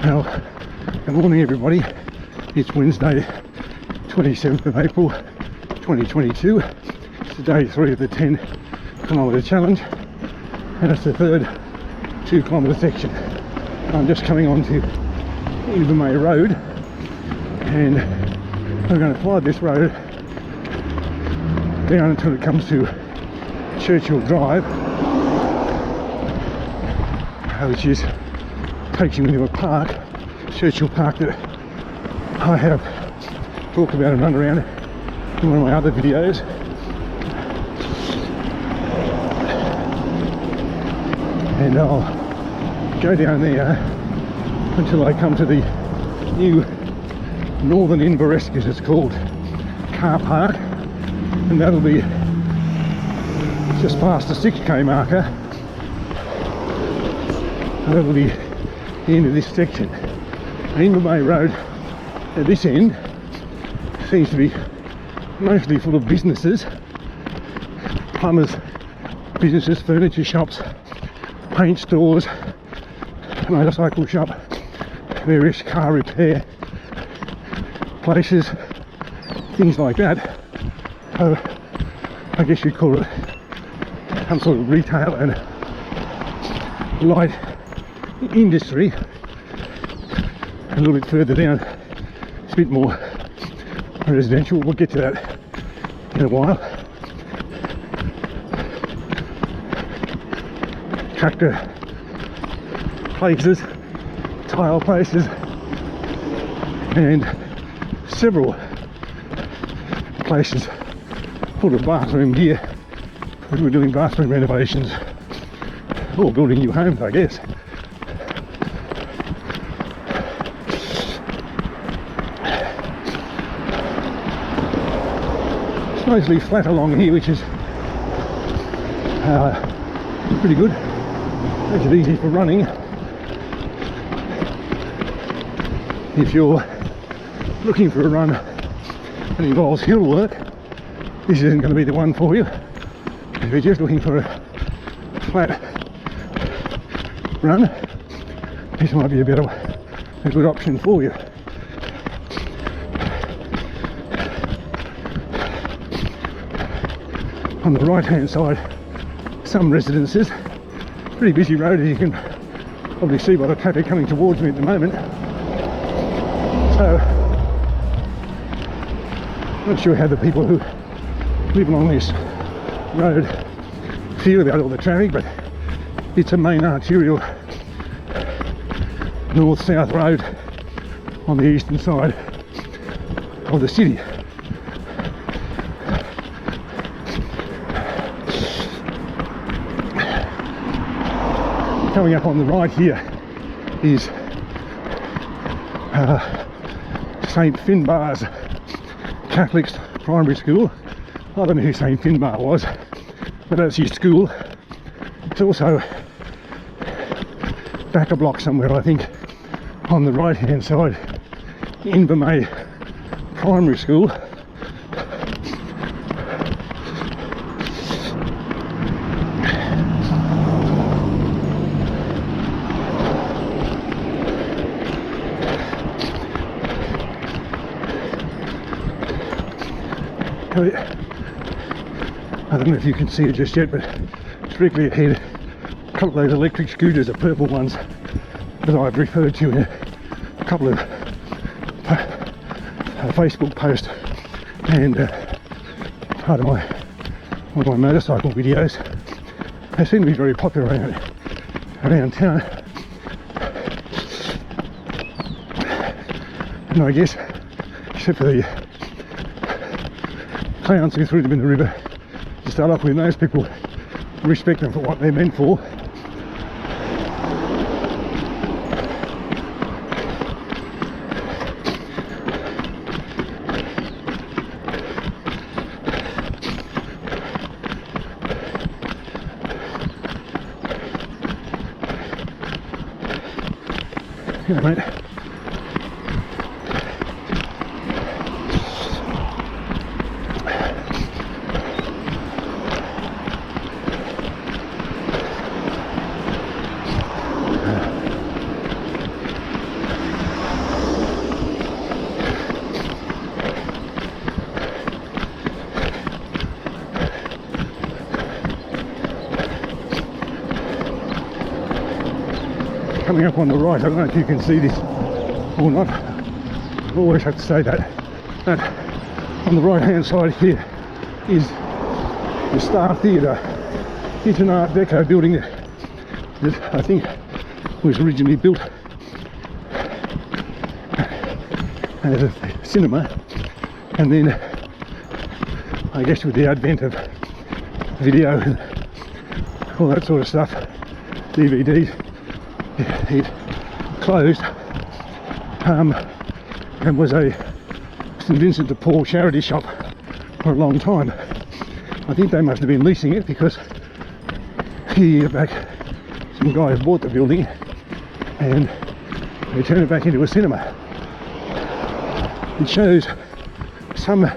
Well, good morning everybody. It's Wednesday, 27th of April 2022. It's day 3 of the 10-kilometre challenge, and it's the third 2-kilometre section. I'm just coming on to Invermay Road, and I'm going to follow this road down until it comes to Churchill Drive, which takes you into a park, Churchill Park, that I have talked about and run around in one of my other videos. And I'll go down there until I come to the new Northern Inveresk, as it's called, car park, and that'll be just past the 6k marker, and that'll be the end of this section. Invermay Road at this end seems to be mostly full of businesses, plumbers, businesses, furniture shops, paint stores, motorcycle shop, various car repair places, things like that. So I guess you'd call it some sort of retail and light industry. A little bit further down, it's a bit more residential. We'll get to that in a while. Tractor places, tile places, and several places full of bathroom gear. We're doing bathroom renovations or building new homes, I guess. It's mostly flat along here, which is pretty good. Makes it easy for running. If you're looking for a run that involves hill work, this isn't going to be the one for you. If you're just looking for a flat run, this might be a good option for you. On the right hand side, some residences. Pretty busy road, as you can probably see by the traffic coming towards me at the moment. So, not sure how the people who live along this road feel about all the traffic, but it's a main arterial north-south road on the eastern side of the city. Coming up on the right here is St Finbarr's Catholic Primary School. I don't know who St Finbar was, but that's his school. It's also back a block somewhere, I think, on the right hand side, Invermay Primary School. I don't know if you can see it just yet, but directly ahead, a couple of those electric scooters, the purple ones that I've referred to in a couple of Facebook posts and part of one of my motorcycle videos. They seem to be very popular around town, and I guess except for the clowns who threw them in the river to start off with, most people respect them for what they're meant for. Yeah, mate. coming up on the right, I don't know if you can see this or not. I always have to say that on the right hand side here is the Star Theatre. It's an Art Deco building that I think was originally built as a cinema, and then I guess with the advent of video and all that sort of stuff, DVDs, it closed and was a St Vincent de Paul charity shop for a long time. I think they must have been leasing it, because a year back some guys bought the building and they turned it back into a cinema. It shows some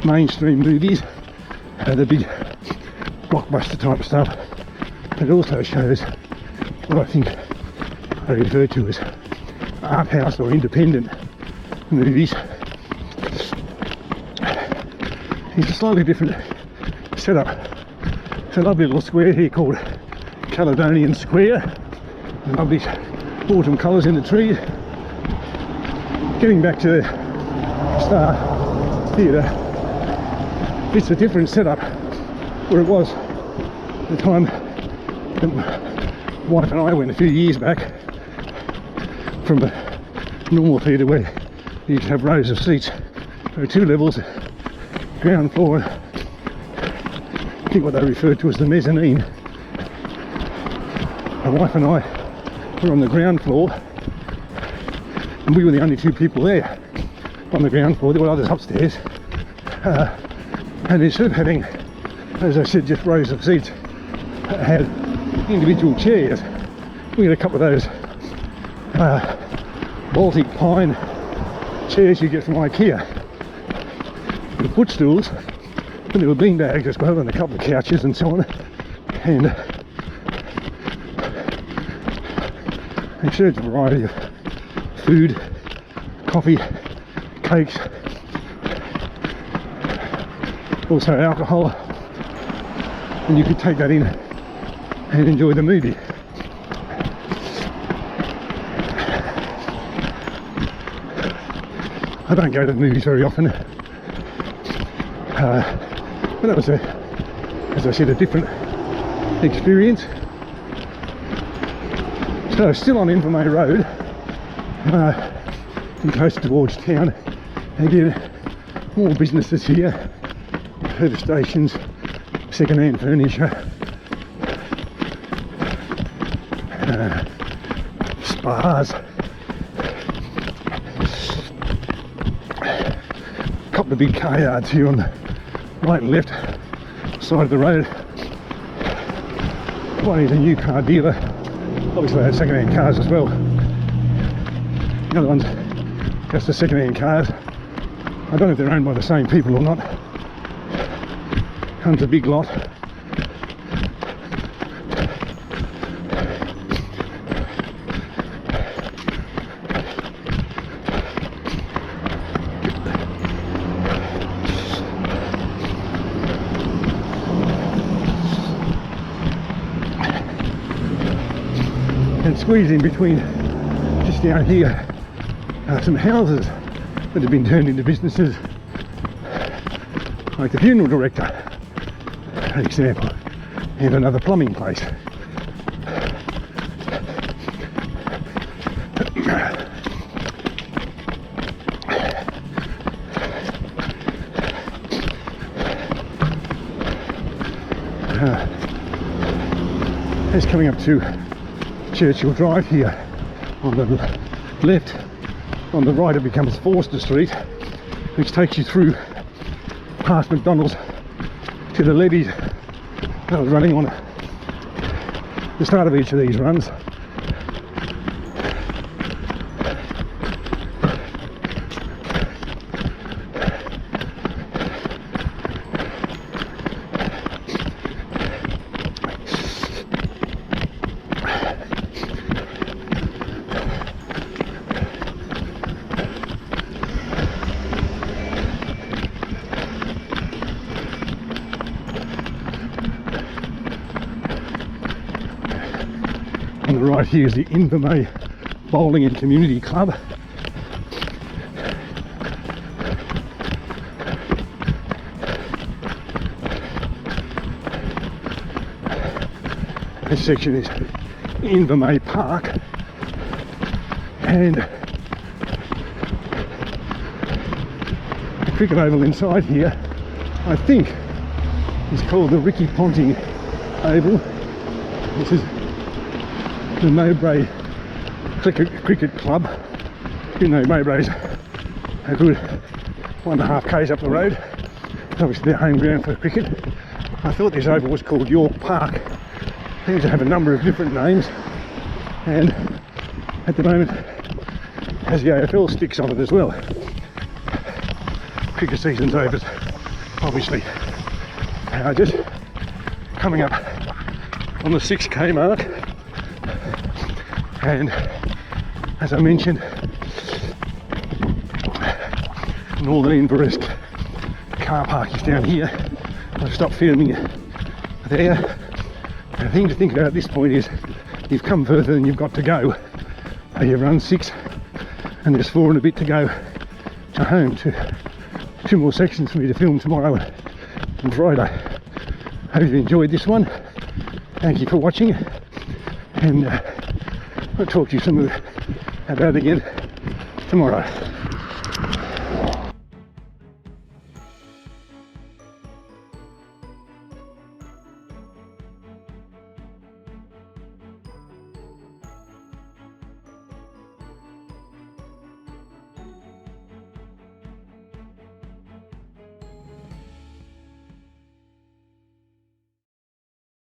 mainstream movies, the big blockbuster type stuff, but it also shows what I think I refer to as art house or independent movies. It's a slightly different setup. It's a lovely little square here called Caledonian Square. Lovely autumn colours in the trees. Getting back to the Star Theatre, it's a different setup where it was the time that my wife and I went a few years back, from a normal theatre where you used to have rows of seats. There were 2 levels, ground floor, I think what they referred to as the mezzanine. My wife and I were on the ground floor, and we were the only 2 people there on the ground floor. There were others upstairs, and instead of having, as I said, just rows of seats, had individual chairs. We had a couple of those Baltic pine chairs you get from IKEA, the footstools, and there were beanbags as well, and a couple of couches and so on, and it served a variety of food, coffee, cakes, also alcohol, and you could take that in and enjoy the movie. I don't go to the movies very often, but that was as I said, a different experience. So still on Invermay Road, and close towards town. Again, more businesses here, further stations, second-hand furniture, spas, a couple of big car yards here on the right and left side of the road. One is a new car dealer, obviously they have second-hand cars as well. The other one's just the second-hand cars. I don't know if they're owned by the same people or not. Comes a big lot. And squeezed in between, just down here, some houses that have been turned into businesses, like the funeral director, for example, and another plumbing place. It's coming up to Churchill Drive here on the left. On the right it becomes Forster Street, which takes you through past McDonald's to the levees that was running on the start of each of these runs. the right here is the Invermay Bowling and Community Club. This section is Invermay Park, and the cricket oval inside here, I think, is called the Ricky Ponting Oval. This is the Mowbray Cricket Club. You know, Mowbray's a good 1.5 k's up the road. It's obviously their home ground for cricket. I thought this oval was called York Park. Seems to have a number of different names, and at the moment has the AFL sticks on it as well. Cricket season's over, obviously. Just coming up on the 6k mark, and as I mentioned, Northern Inveresk car park is down here. I've stopped filming there. The thing to think about at this point is you've come further than you've got to go. You've run 6 and there's 4 and a bit to go to home. 2 more sections for me to film tomorrow and Friday. Hope you've enjoyed this one. Thank you for watching, and I'll talk to you about it again tomorrow.